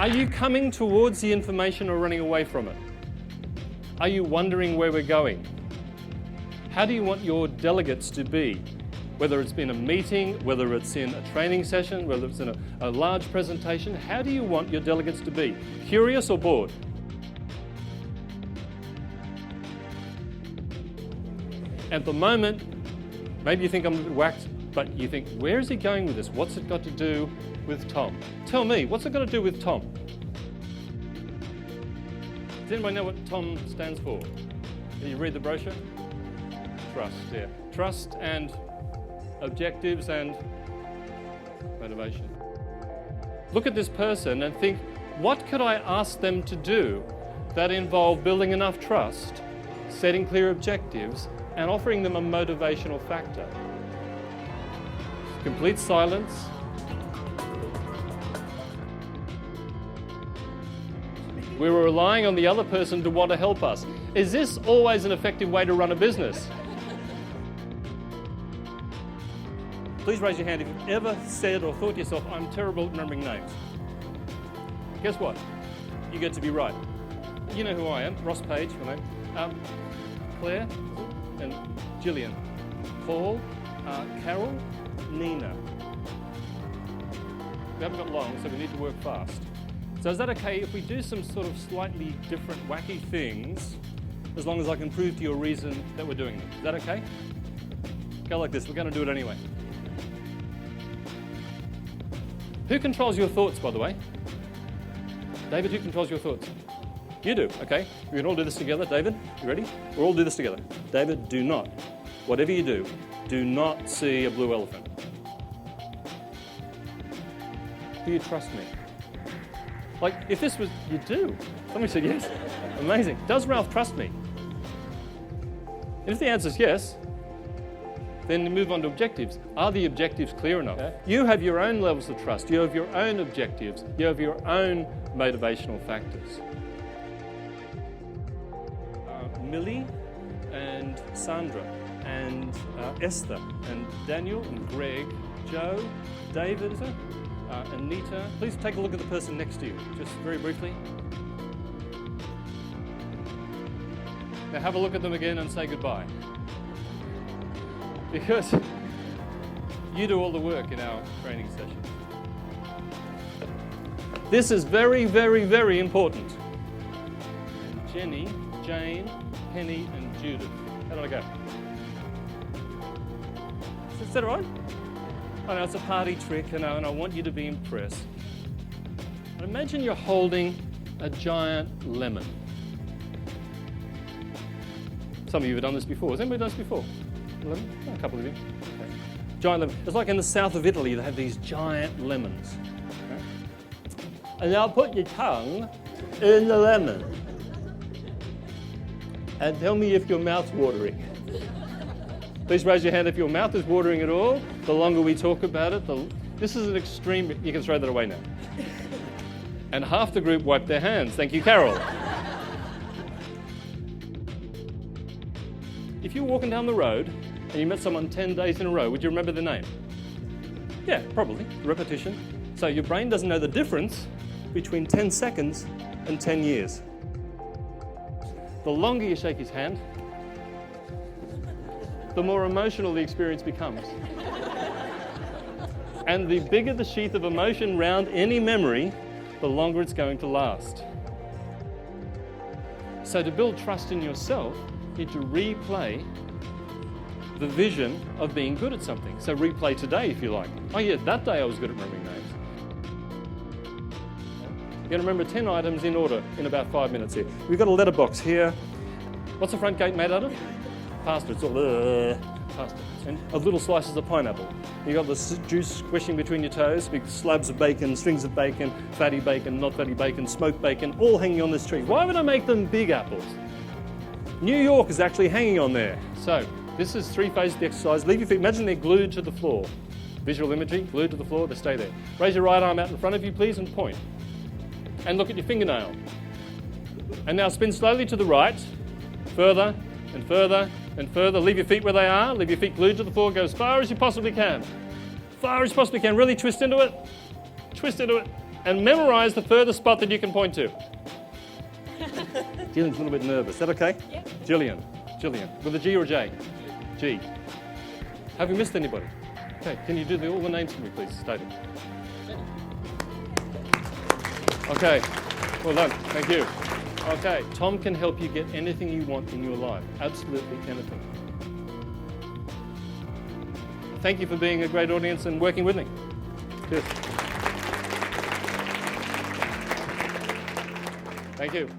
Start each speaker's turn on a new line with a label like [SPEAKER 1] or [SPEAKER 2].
[SPEAKER 1] Are you coming towards the information or running away from it? Are you wondering where we're going? How do you want your delegates to be? Whether it's been a meeting, whether it's in a training session, whether it's in a large presentation, how do you want your delegates to be? Curious or bored? At the moment, maybe you think I'm a bit whacked, but you think, where is he going with this? What's it got to do with Tom? Tell me, what's it got to do with Tom? Does anybody know what Tom stands for? Did you read the brochure? Trust, yeah. Trust and objectives and motivation. Look at this person and think, what could I ask them to do that involve building enough trust, setting clear objectives, and offering them a motivational factor? Complete silence. We were relying on the other person to want to help us. Is this always an effective way to run a business? Please raise your hand if you've ever said or thought to yourself, I'm terrible at remembering names. Guess what? You get to be right. You know who I am, Ross Page, my name. Claire and Gillian. Paul, Carol, Nina. We haven't got long, so we need to work fast. So is that okay if we do some sort of slightly different, wacky things, as long as I can prove to you a reason that we're doing them? Is that okay? Go like this, we're going to do it anyway. Who controls your thoughts, by the way? David, who controls your thoughts? You do, okay. We can all do this together. David, you ready? We'll all do this together. David, do not, whatever you do not see a blue elephant. Do you trust me? Like, if this was, you do. Somebody said yes. Amazing. Does Ralph trust me? And if the answer is yes, then move on to objectives. Are the objectives clear enough? Okay. You have your own levels of trust. You have your own objectives. You have your own motivational factors. Millie and Sandra and Esther and Daniel and Greg, Joe, David, Anita. Please take a look at the person next to you, just very briefly. Now have a look at them again and say goodbye. Because you do all the work in our training sessions. This is very, very, very important. And Jenny, Jane, Penny, and Judith. How did I go? Is that right? I know it's a party trick, and I want you to be impressed. But imagine you're holding a giant lemon. Some of you have done this before. Has anybody done this before? Lemon? Oh, a couple of you. Okay. Giant lemon. It's like in the south of Italy, they have these giant lemons. Okay. And now put your tongue in the lemon. And tell me if your mouth's watering. Please raise your hand if your mouth is watering at all. The longer we talk about it, this is an extreme. You can throw that away now. And half the group wiped their hands. Thank you, Carol. If you were walking down the road and you met someone 10 days in a row, would you remember their name? Yeah, probably. Repetition. So your brain doesn't know the difference between 10 seconds and 10 years. The longer you shake his hand, the more emotional the experience becomes. And the bigger the sheath of emotion around any memory, the longer it's going to last. So to build trust in yourself, you need to replay the vision of being good at something. So replay today if you like. Oh yeah, that day I was good at remembering names. You're going to remember 10 items in order in about 5 minutes here. We've got a letterbox here. What's the front gate made out of? Pasta. It's all pasta. And little slices of pineapple. You've got the juice squishing between your toes, big slabs of bacon, strings of bacon, fatty bacon, not fatty bacon, smoked bacon, all hanging on this tree. Why would I make them big apples? New York is actually hanging on there. So this is 3 phases of the exercise. Leave your feet. Imagine they're glued to the floor. Visual imagery, glued to the floor, they stay there. Raise your right arm out in front of you, please, and point. And look at your fingernail. And now spin slowly to the right, further and further and further. Leave your feet where they are. Leave your feet glued to the floor. Go as far as you possibly can. Far as you possibly can. Really twist into it. Twist into it. and memorize the furthest spot that you can point to. Gillian's a little bit nervous. Is that okay?
[SPEAKER 2] Yep.
[SPEAKER 1] Gillian. With a G or a J? G. Have you missed anybody? Okay, can you do all the names for me, please? State it. Okay, well done. Thank you. Okay, Tom can help you get anything you want in your life. Absolutely anything. Thank you for being a great audience and working with me. Cheers. Thank you.